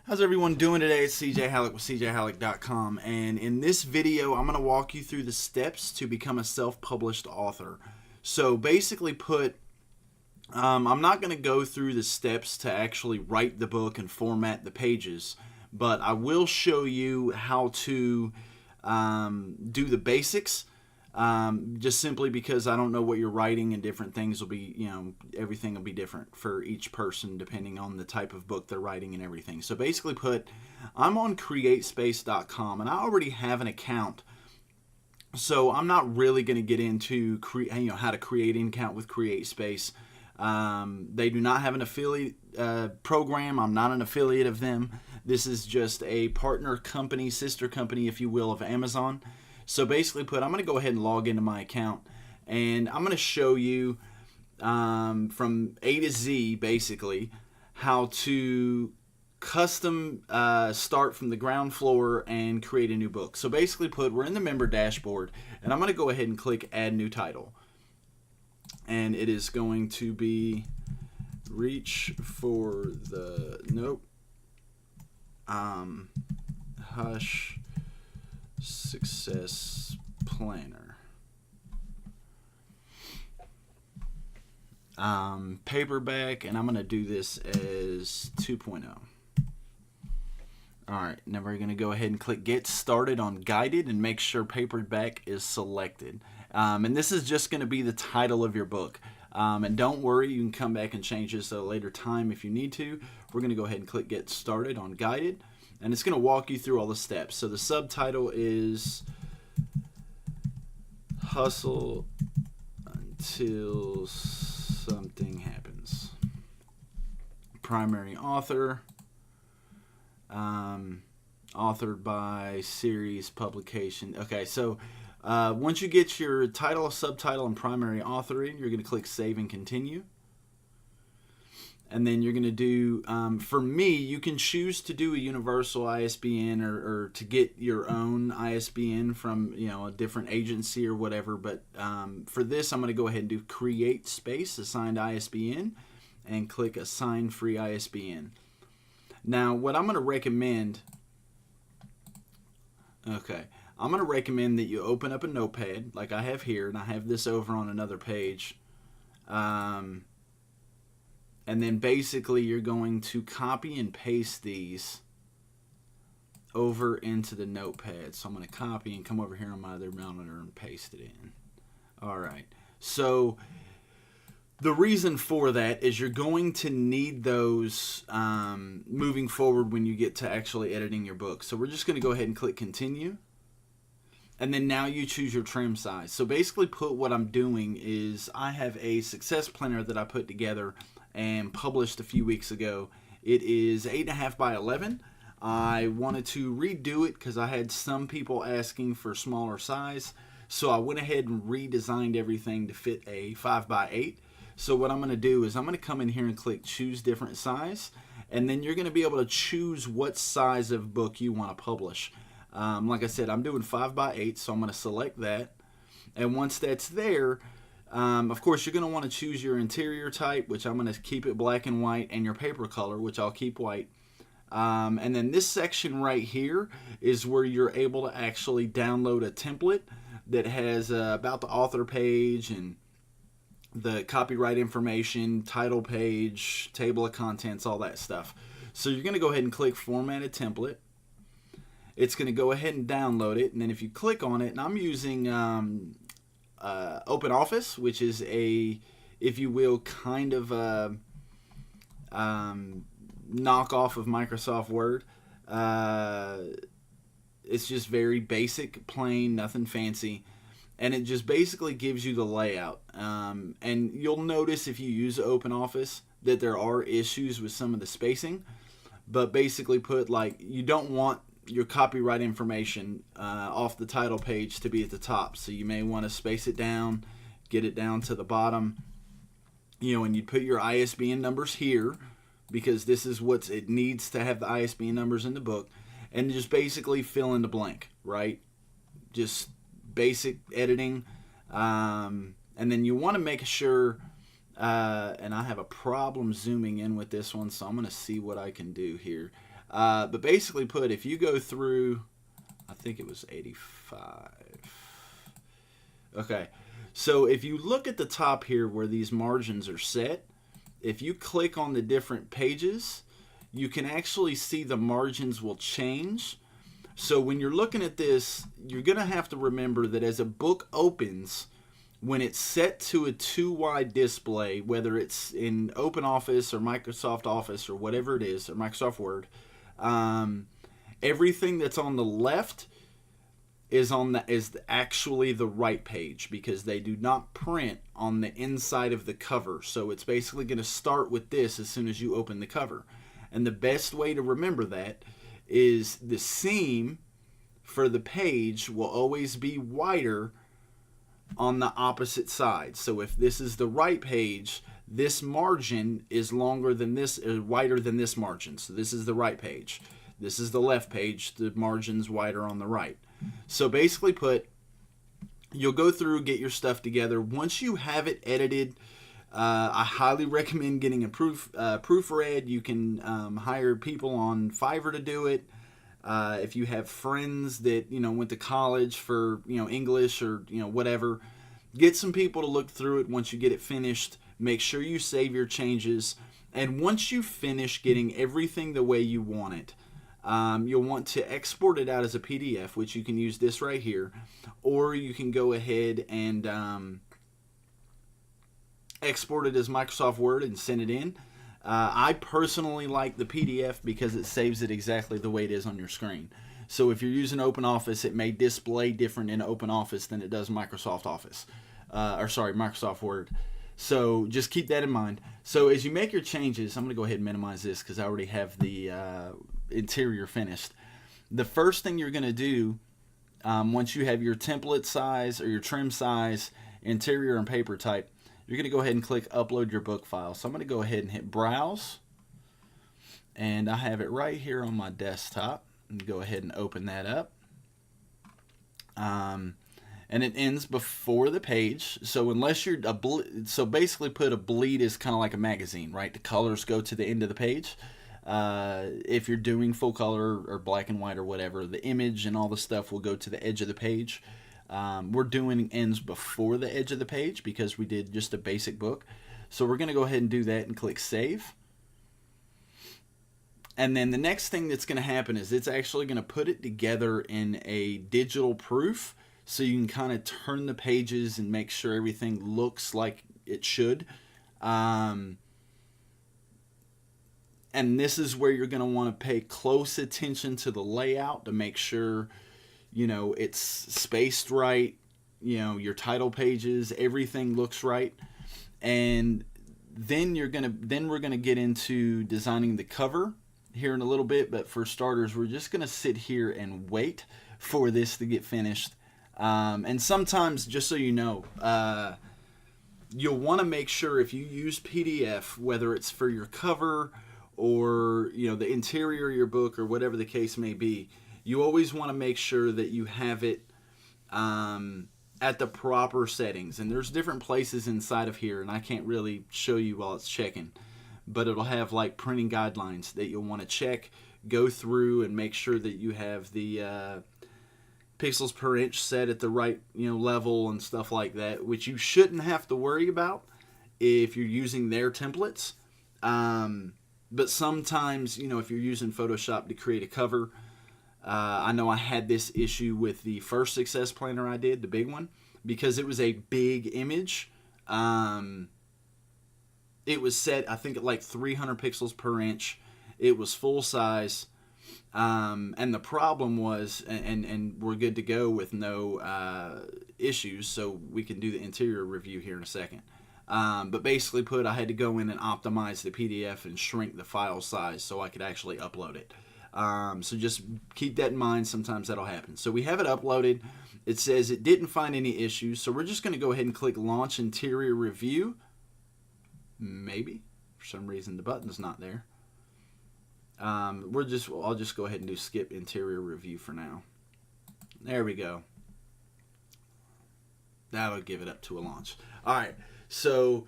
How's everyone doing today? It's CJ Halleck with CJHalleck.com, and in this video I'm going to walk you through the steps to become a self-published author. So basically I'm not going to go through the steps to actually write the book and format the pages, but I will show you how to do the basics. Just simply because I don't know what you're writing, and different things will be, everything will be different for each person depending on the type of book they're writing and everything. So basically I'm on CreateSpace.com and I already have an account. So I'm not really going to get into how to create an account with CreateSpace. They do not have an affiliate program. I'm not an affiliate of them. This is just a partner company, sister company, if you will, of Amazon. So basically I'm going to go ahead and log into my account, and I'm going to show you from A to Z basically how to custom start from the ground floor and create a new book. So basically we're in the member dashboard, and I'm going to go ahead and click add new title, and it is going to be reach for the hush success planner. Paperback, and I'm going to do this as 2.0. Alright, now we're going to go ahead and click get started on guided and make sure paperback is selected. And this is just going to be the title of your book. And don't worry, you can come back and change this at a later time if you need to. We're going to go ahead and click get started on guided, and it's going to walk you through all the steps. So the subtitle is Hustle Until Something Happens. Primary author, authored by series publication. Okay, so once you get your title, subtitle, and primary author in, you're going to click save and continue. And then you're going to do, for me, you can choose to do a universal ISBN or to get your own ISBN from, a different agency or whatever. But for this, I'm going to go ahead and do CreateSpace, assigned ISBN, and click assign free ISBN. Now, what I'm going to recommend, I'm going to recommend that you open up a notepad like I have here, and I have this over on another page. And then basically you're going to copy and paste these over into the notepad. So I'm going to copy and come over here on my other monitor and paste it in. Alright, so the reason for that is you're going to need those moving forward when you get to actually editing your book. So we're just going to go ahead and click continue. And then now you choose your trim size. So basically what I'm doing is I have a success planner that I put together and published a few weeks ago. It is 8.5 by 11. I wanted to redo it because I had some people asking for smaller size. So I went ahead and redesigned everything to fit a 5 by 8. So what I'm going to do is I'm going to come in here and click choose different size. And then you're going to be able to choose what size of book you want to publish. Like I said, I'm doing 5 by 8, so I'm going to select that. And once that's there, of course, you're going to want to choose your interior type, which I'm going to keep it black and white, and your paper color, which I'll keep white. And then this section right here is where you're able to actually download a template that has about the author page and the copyright information, title page, table of contents, all that stuff. So you're going to go ahead and click Format a Template. It's going to go ahead and download it, and then if you click on it, and I'm using OpenOffice, which is if you will, kind of a knockoff of Microsoft Word. It's just very basic, plain, nothing fancy, and it just basically gives you the layout. And you'll notice if you use OpenOffice that there are issues with some of the spacing, but basically you don't want your copyright information off the title page to be at the top, so you may want to space it down, get it down to the bottom, and you put your ISBN numbers here because this is what it needs to have, the ISBN numbers in the book, and just basically fill in the blank, right? Just basic editing, and then you want to make sure and I have a problem zooming in with this one, so I'm going to see what I can do here. But basically put, if you go through, I think it was 85. Okay, so if you look at the top here where these margins are set, if you click on the different pages, you can actually see the margins will change. So when you're looking at this, you're going to have to remember that as a book opens, when it's set to a 2-wide display, whether it's in OpenOffice or Microsoft Office or whatever it is, or Microsoft Word, everything that's on the left is actually the right page, because they do not print on the inside of the cover. So it's basically going to start with this as soon as you open the cover. And the best way to remember that is the seam for the page will always be wider on the opposite side. So if this is the right page, this margin is longer than this, wider than this margin. So this is the right page. This is the left page. The margin's wider on the right. So basically put, you'll go through, get your stuff together. Once you have it edited, I highly recommend getting a proofread. You can hire people on Fiverr to do it. If you have friends that went to college for English or whatever, get some people to look through it. Once you get it finished, make sure you save your changes. And once you finish getting everything the way you want it, you'll want to export it out as a PDF, which you can use this right here, or you can go ahead and export it as Microsoft Word and send it in. I personally like the PDF because it saves it exactly the way it is on your screen. So if you're using OpenOffice, it may display different in OpenOffice than it does Microsoft Office, Microsoft Word. So just keep that in mind. So as you make your changes, I'm going to go ahead and minimize this because I already have the interior finished. The first thing you're going to do, once you have your template size or your trim size, interior and paper type, you're going to go ahead and click upload your book file. So I'm going to go ahead and hit browse, and I have it right here on my desktop. And go ahead and open that up. And it ends before the page. So unless you're so basically put, a bleed is kind of like a magazine, right? The colors go to the end of the page. If you're doing full color or black and white or whatever, the image and all the stuff will go to the edge of the page. We're doing ends before the edge of the page because we did just a basic book. So we're going to go ahead and do that and click save. And then the next thing that's going to happen is it's actually going to put it together in a digital proof, so you can kind of turn the pages and make sure everything looks like it should. And this is where you're going to want to pay close attention to the layout to make sure it's spaced right, your title pages, everything looks right. And then we're going to get into designing the cover here in a little bit, but for starters, we're just going to sit here and wait for this to get finished. And sometimes, just so you know, you'll want to make sure if you use PDF, whether it's for your cover or the interior of your book or whatever the case may be, you always want to make sure that you have it at the proper settings. And there's different places inside of here, and I can't really show you while it's checking, but it'll have like printing guidelines that you'll want to check, go through, and make sure that you have the pixels per inch set at the right level and stuff like that, which you shouldn't have to worry about if you're using their templates. But sometimes, if you're using Photoshop to create a cover, I know I had this issue with the first success planner I did, the big one, because it was a big image. It was set, I think, at like 300 pixels per inch. It was full size. And the problem was, and we're good to go with no issues, so we can do the interior review here in a second. But basically put, I had to go in and optimize the PDF and shrink the file size so I could actually upload it. So just keep that in mind. Sometimes that'll happen. So we have it uploaded. It says it didn't find any issues. So we're just going to go ahead and click Launch Interior Review. Maybe. For some reason the button's not there. I'll just go ahead and do Skip Interior Review for now. There we go. That'll give it up to a launch. All right. So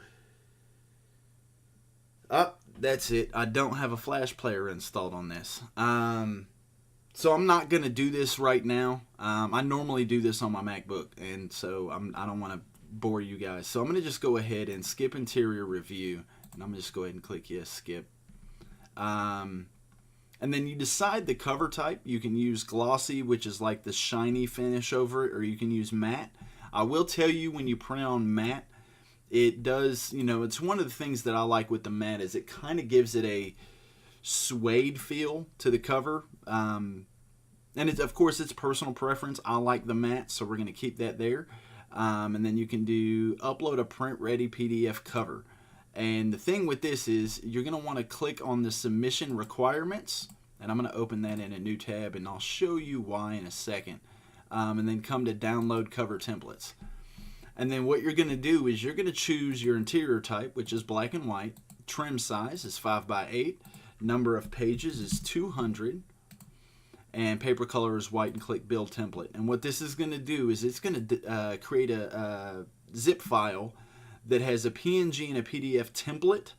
That's it. I don't have a Flash player installed on this. So I'm not going to do this right now. I normally do this on my MacBook, and so I don't want to bore you guys. So I'm going to just go ahead and skip interior review, and I'm going to just go ahead and click yes, skip. And then you decide the cover type. You can use glossy, which is like the shiny finish over it, or you can use matte. I will tell you, when you print on matte, it does, it's one of the things that I like with the matte is it kind of gives it a suede feel to the cover. And it's, of course, it's personal preference. I like the matte, so we're going to keep that there. And then you can do upload a print ready PDF cover. And the thing with this is you're going to want to click on the submission requirements, and I'm going to open that in a new tab, and I'll show you why in a second. And then come to download cover templates. And then what you're going to do is you're going to choose your interior type, which is black and white. Trim size is 5x8. Number of pages is 200. And paper color is white, and click build template. And what this is going to do is it's going to create a zip file that has a PNG and a PDF template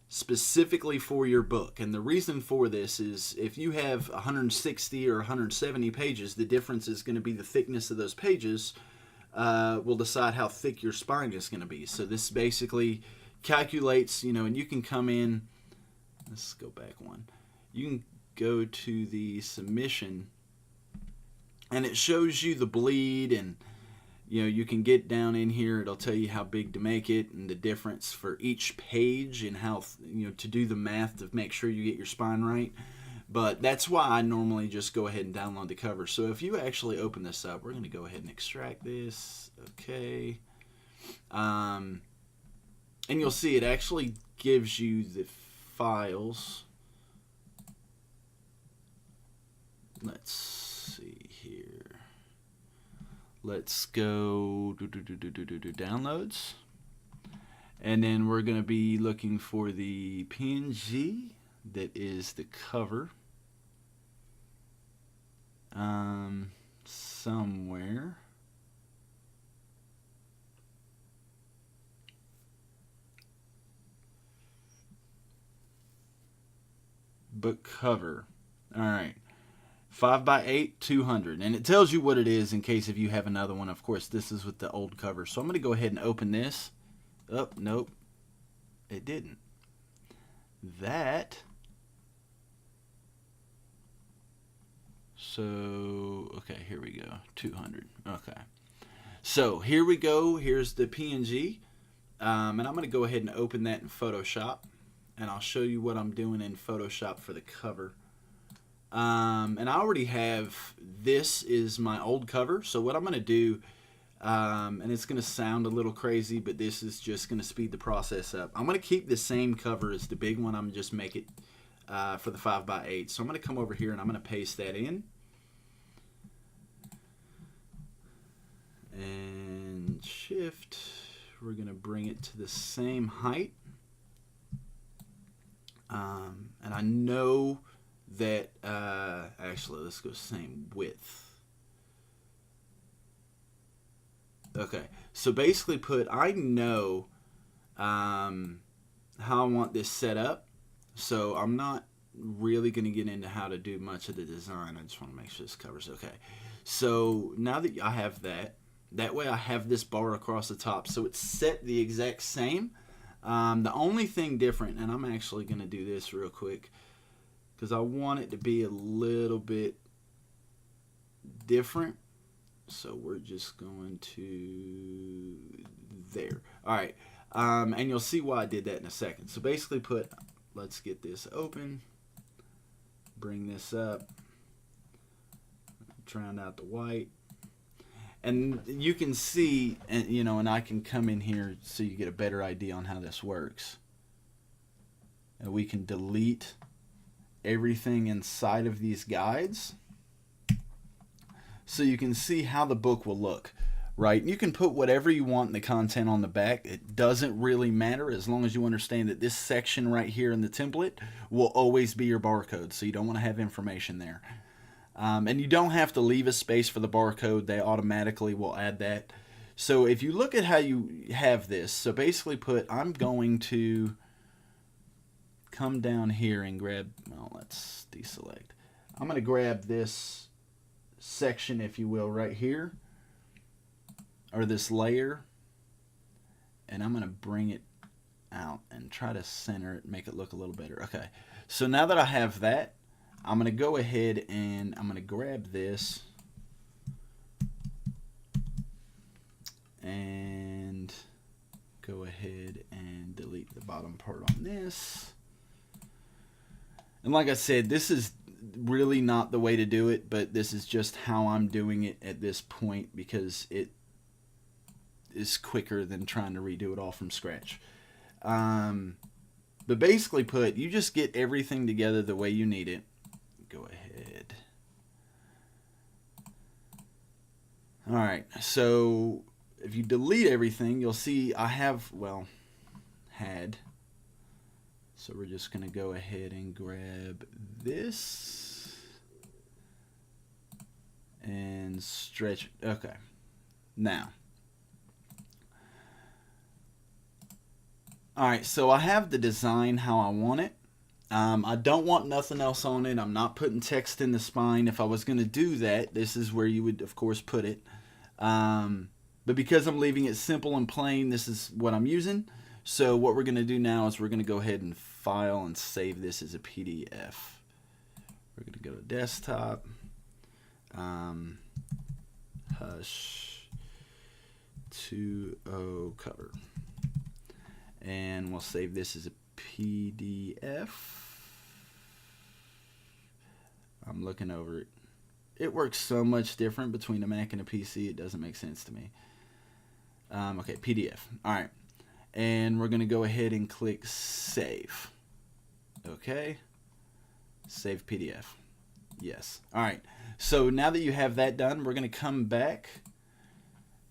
specifically for your book. And the reason for this is if you have 160 or 170 pages, the difference is going to be the thickness of those pages will decide how thick your spine is going to be. So this basically calculates, and you can come in, let's go back one. You can go to the submission, and it shows you the bleed, and you can get down in here. It'll tell you how big to make it and the difference for each page and how to do the math to make sure you get your spine right. But that's why I normally just go ahead and download the cover. So if you actually open this up, we're going to go ahead and extract this. Okay. And you'll see it actually gives you the files. Let's see here. Let's go downloads. And then we're going to be looking for the PNG that is the cover. Somewhere. Book cover. All right. 5x8, 200. And it tells you what it is in case if you have another one. Of course, this is with the old cover. So I'm going to go ahead and open this. Oh, nope. It didn't. That. So, okay, here we go. 200. Okay. So, here we go. Here's the PNG. And I'm going to go ahead and open that in Photoshop. And I'll show you what I'm doing in Photoshop for the cover. And I already have, this is my old cover. So what I'm going to do, and it's going to sound a little crazy, but this is just going to speed the process up. I'm going to keep the same cover as the big one. I'm going to just make it for the 5x8. So I'm going to come over here and I'm going to paste that in. And shift, we're going to bring it to the same height. And I know that, actually, let's go same width. Okay, so basically I know how I want this set up. So I'm not really going to get into how to do much of the design. I just want to make sure this covers okay. So now that I have that way I have this bar across the top. So it's set the exact same. The only thing different, and I'm actually going to do this real quick because I want it to be a little bit different. So we're just going to there. All right. And you'll see why I did that in a second. So basically let's get this open. Bring this up. Drown out the white. And you can see, and I can come in here so you get a better idea on how this works. And we can delete everything inside of these guides. So you can see how the book will look, right? You can put whatever you want in the content on the back. It doesn't really matter as long as you understand that this section right here in the template will always be your barcode. So you don't want to have information there. And you don't have to leave a space for the barcode. They automatically will add that. So if you look at how you have this, so basically I'm going to come down here and grab, well, let's deselect. I'm going to grab this section, if you will, right here, or this layer, and I'm going to bring it out and try to center it, make it look a little better. Okay, so now that I have that, I'm going to go ahead and I'm going to grab this and go ahead and delete the bottom part on this. And like I said, this is really not the way to do it, but this is just how I'm doing it at this point because it is quicker than trying to redo it all from scratch. But basically you just get everything together the way you need it. Go ahead. Alright, so if you delete everything, you'll see I have, well, had. So we're just going to go ahead and grab this and stretch. Okay. Now. Alright, so I have the design how I want it. I don't want nothing else on it. I'm not putting text in the spine. If I was going to do that, this is where you would, of course, put it. But because I'm leaving it simple and plain, this is what I'm using. So what we're going to do now is we're going to go ahead and file and save this as a PDF. We're going to go to desktop, hush, 2.0 cover, and we'll save this as a PDF. I'm looking over it. It works so much different between a Mac and a PC, it doesn't make sense to me. Okay, PDF. All right. And we're going to go ahead and click Save. Okay. Save PDF. Yes. All right. So now that you have that done, we're going to come back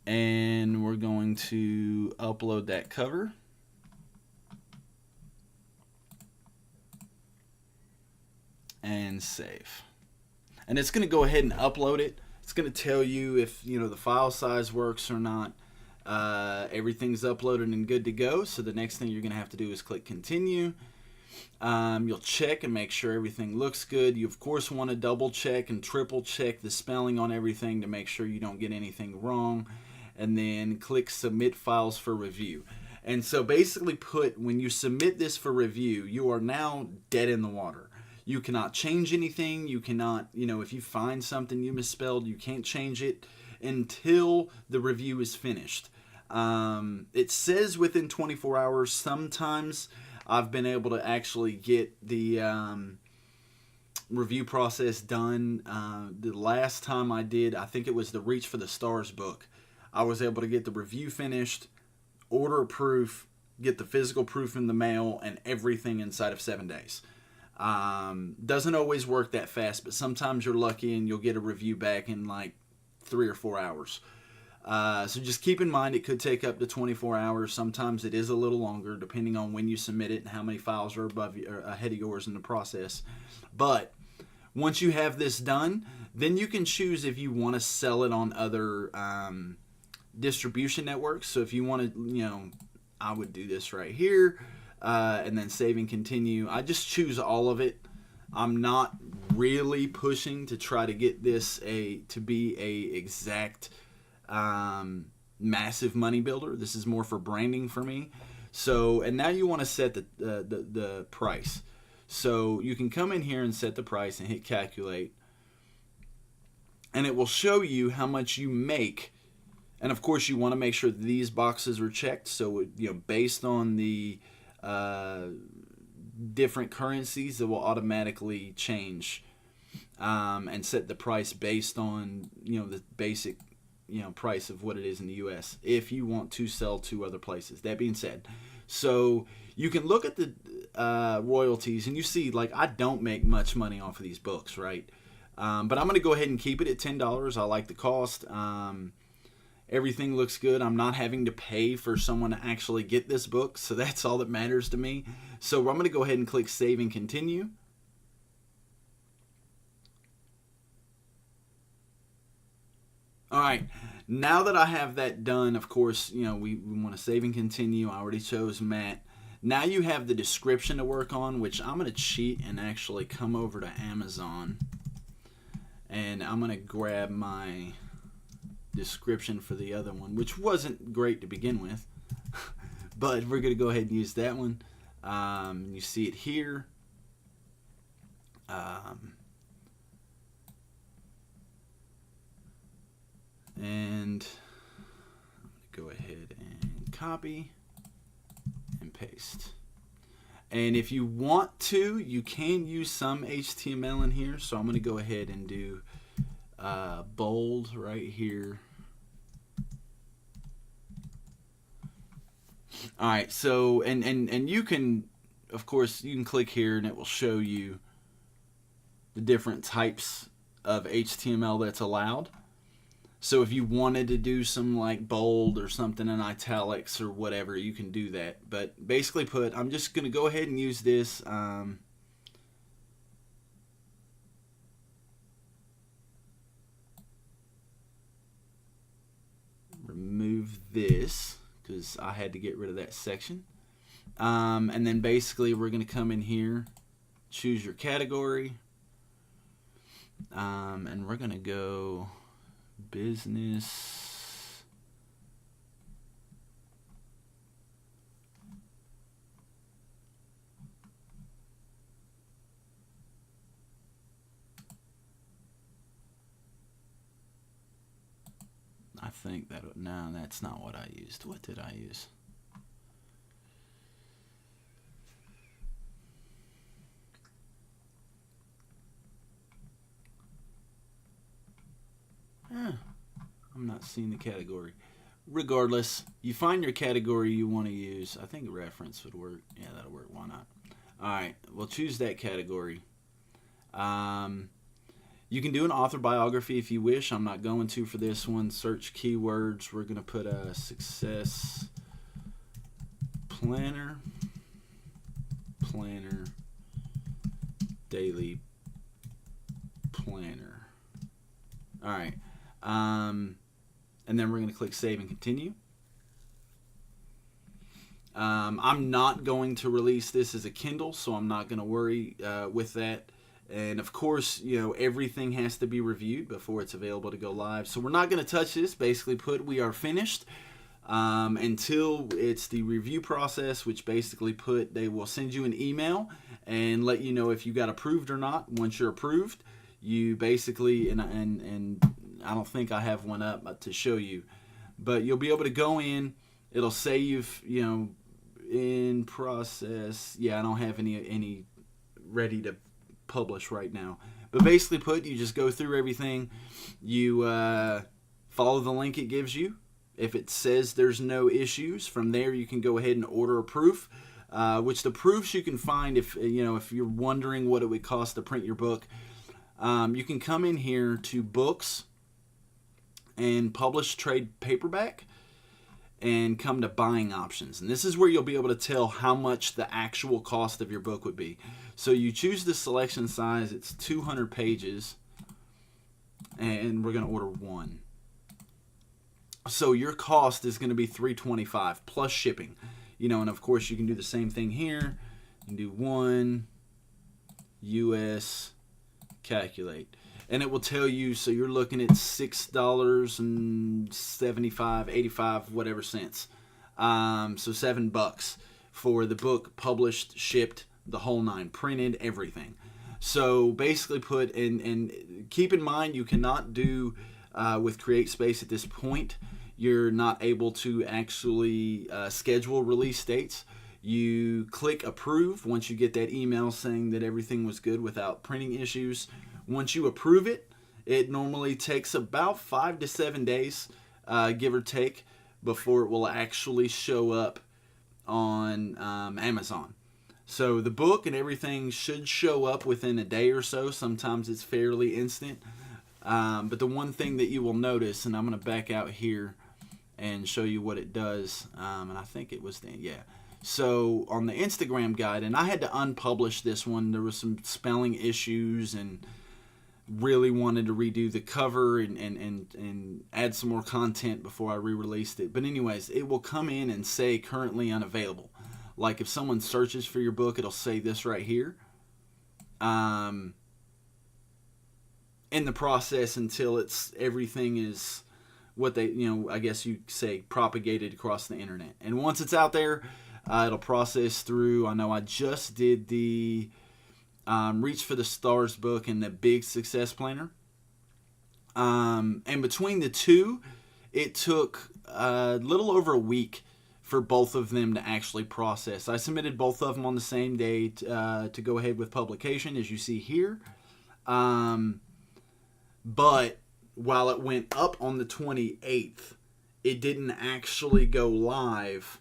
and we're going to upload that cover. And save. And it's going to go ahead and upload it. It's going to tell you if, the file size works or not. Everything's uploaded and good to go. So the next thing you're going to have to do is click continue. You'll check and make sure everything looks good. You of course want to double check and triple check the spelling on everything to make sure you don't get anything wrong. And then click submit files for review. And so basically when you submit this for review, you are now dead in the water. You cannot change anything. You cannot, if you find something you misspelled, you can't change it until the review is finished. It says within 24 hours. Sometimes I've been able to actually get the review process done. The last time I did, I think it was the Reach for the Stars book. I was able to get the review finished, order proof, get the physical proof in the mail, and everything inside of 7 days. Doesn't always work that fast, but sometimes you're lucky and you'll get a review back in like 3 or 4 hours. So just keep in mind it could take up to 24 hours. Sometimes it is a little longer depending on when you submit it and how many files are above you, or ahead of yours in the process. But once you have this done, then you can choose if you want to sell it on other distribution networks. So if you want to, I would do this right here. And then save and continue. I just choose all of it. I'm not really pushing to try to get this to be a exact massive money builder. This is more for branding for me. So, and now you want to set the price. So you can come in here and set the price and hit calculate, and it will show you how much you make. And of course, you want to make sure that these boxes are checked. So based on the different currencies, that will automatically change and set the price based on the basic price of what it is in the US if you want to sell to other places. That being said, so you can look at the royalties and you see, like, I don't make much money off of these books, right? But I'm going to go ahead and keep it at $10. I like the cost. Everything looks good. I'm not having to pay for someone to actually get this book, so that's all that matters to me. So I'm going to go ahead and click Save and Continue. All right, now that I have that done, of course, we want to save and continue. I already chose Matt. Now you have the description to work on, which I'm going to cheat and actually come over to Amazon. And I'm going to grab my description for the other one, which wasn't great to begin with. But we're going to go ahead and use that one. You see it here. And I'm going to go ahead and copy and paste. And if you want to, you can use some HTML in here. So I'm going to go ahead and do bold right here. All right, so and you can, of course, you can click here and it will show you the different types of HTML that's allowed. So if you wanted to do some like bold or something in italics or whatever, you can do that. But basically I'm just going to go ahead and use this. Remove this because I had to get rid of that section. And then basically we're going to come in here, choose your category. And we're going to go business. I think that, no, that's not what I used. What did I use? I'm not seeing the category. Regardless, you find your category you want to use. I think reference would work. Yeah, that'll work. Why not? All right, we'll choose that category. You can do an author biography if you wish. I'm not going to for this one. Search keywords. We're going to put a success planner, daily planner. All right. And then we're going to click save and continue. I'm not going to release this as a Kindle, so I'm not going to worry with that. And of course, you know, everything has to be reviewed before it's available to go live. So we're not going to touch this. Basically we are finished until it's the review process, which basically they will send you an email and let you know if you got approved or not. Once you're approved, you basically, and I don't think I have one up to show you, but you'll be able to go in. It'll say you've, you know, in process. Yeah, I don't have any ready to publish right now. But basically you just go through everything. You follow the link it gives you. If it says there's no issues, from there you can go ahead and order a proof, which the proofs you can find if you're wondering what it would cost to print your book. You can come in here to books and publish trade paperback and come to buying options. And this is where you'll be able to tell how much the actual cost of your book would be. So you choose the selection size. It's 200 pages. And we're going to order one. So your cost is going to be $325 plus shipping. You know, and of course you can do the same thing here. You can do one US calculate. And it will tell you, so you're looking at $6.75, 85, whatever cents. So $7 for the book published, shipped, the whole nine, printed, everything. So basically and keep in mind, you cannot do with CreateSpace at this point. You're not able to actually schedule release dates. You click approve once you get that email saying that everything was good without printing issues. Once you approve it, it normally takes about 5 to 7 days, give or take, before it will actually show up on Amazon. So the book and everything should show up within a day or so. Sometimes it's fairly instant. But the one thing that you will notice, and I'm going to back out here and show you what it does, and I think it was so on the Instagram guide, and I had to unpublish this one. There was some spelling issues and really wanted to redo the cover and add some more content before I re-released it. But anyways, it will come in and say currently unavailable. Like if someone searches for your book, it'll say this right here. In the process until everything is what they, I guess you say, propagated across the internet. And once it's out there, it'll process through. I know I just did the Reach for the Stars book and the Big Success Planner. And between the two, it took a little over a week for both of them to actually process. I submitted both of them on the same day to go ahead with publication, as you see here. But while it went up on the 28th, it didn't actually go live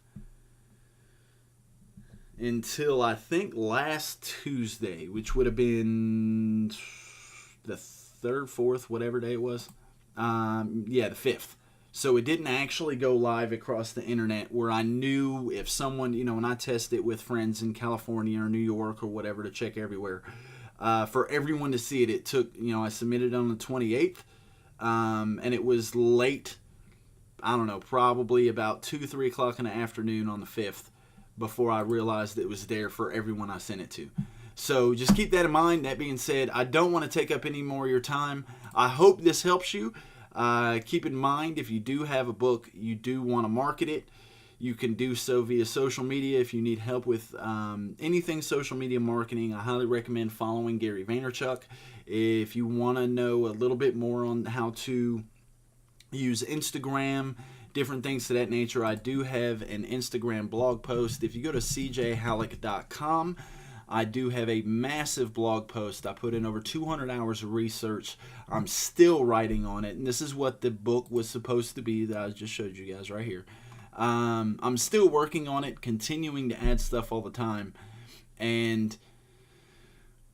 until I think last Tuesday, which would have been the 3rd, 4th, whatever day it was. The 5th. So it didn't actually go live across the internet where I knew if someone, when I test it with friends in California or New York or whatever to check everywhere, for everyone to see it, it took, I submitted on the 28th, and it was late, I don't know, probably about 2-3 o'clock in the afternoon on the 5th before I realized it was there for everyone I sent it to. So just keep that in mind. That being said, I don't want to take up any more of your time. I hope this helps you. Keep in mind, if you do have a book, you do want to market it, you can do so via social media. If you need help with anything social media marketing, I highly recommend following Gary Vaynerchuk. If you want to know a little bit more on how to use Instagram, different things to that nature, I do have an Instagram blog post. If you go to cjhalleck.com, I do have a massive blog post. I put in over 200 hours of research. I'm still writing on it, and this is what the book was supposed to be that I just showed you guys right here. I'm still working on it, continuing to add stuff all the time, and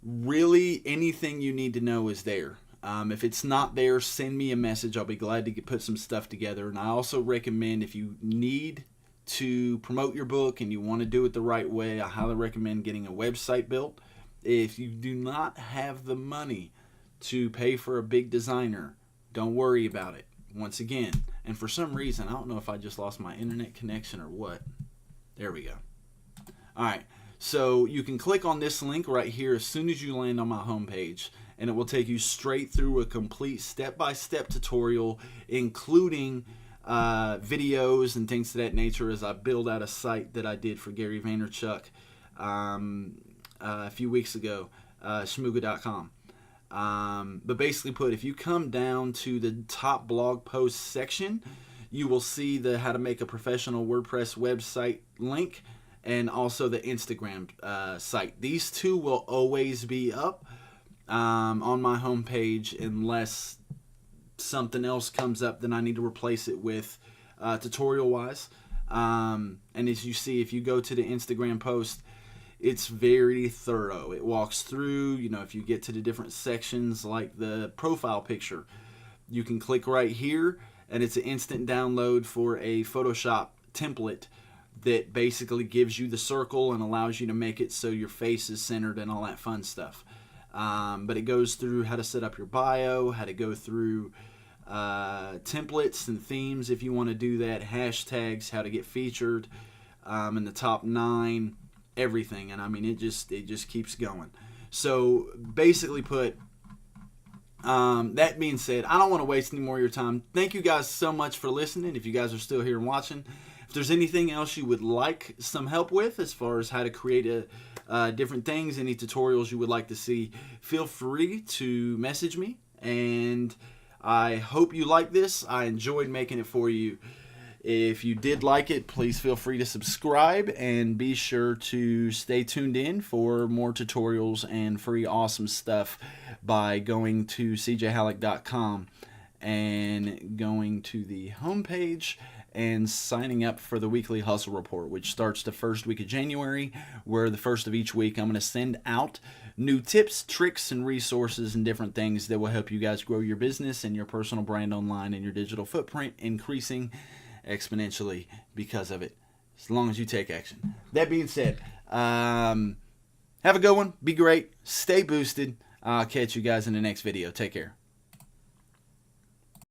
really anything you need to know is there. If it's not there, send me a message. I'll be glad to put some stuff together. And I also recommend, if you need to promote your book and you want to do it the right way, I highly recommend getting a website built. If you do not have the money to pay for a big designer, don't worry about it. Once again, and for some reason, I don't know if I just lost my internet connection or what. There we go. All right, so you can click on this link right here as soon as you land on my homepage, and it will take you straight through a complete step-by-step tutorial, including videos and things of that nature, as I build out a site that I did for Gary Vaynerchuk a few weeks ago, shmooga.com. But basically put, if you come down to the top blog post section, you will see the how to make a professional WordPress website link, and also the Instagram site. These two will always be up on my homepage unless something else comes up that I need to replace it with tutorial wise. And as you see, if you go to the Instagram post, it's very thorough. It walks through, if you get to the different sections like the profile picture, you can click right here and it's an instant download for a Photoshop template that basically gives you the circle and allows you to make it so your face is centered and all that fun stuff. But it goes through how to set up your bio, how to go through templates and themes if you want to do that, hashtags, how to get featured in the top 9, everything. And I mean, it just keeps going. So basically put, that being said, I don't want to waste any more of your time. Thank you guys so much for listening. If you guys are still here and watching, if there's anything else you would like some help with as far as how to create different things, any tutorials you would like to see, feel free to message me. And I hope you like this. I enjoyed making it for you. If you did like it, please feel free to subscribe and be sure to stay tuned in for more tutorials and free awesome stuff by going to cjhalleck.com and going to the homepage and signing up for the weekly hustle report, which starts the first week of January, where the first of each week I'm going to send out new tips, tricks, and resources and different things that will help you guys grow your business and your personal brand online and your digital footprint increasing exponentially because of it, as long as you take action. That being said, have a good one. Be great. Stay boosted. I'll catch you guys in the next video. Take care.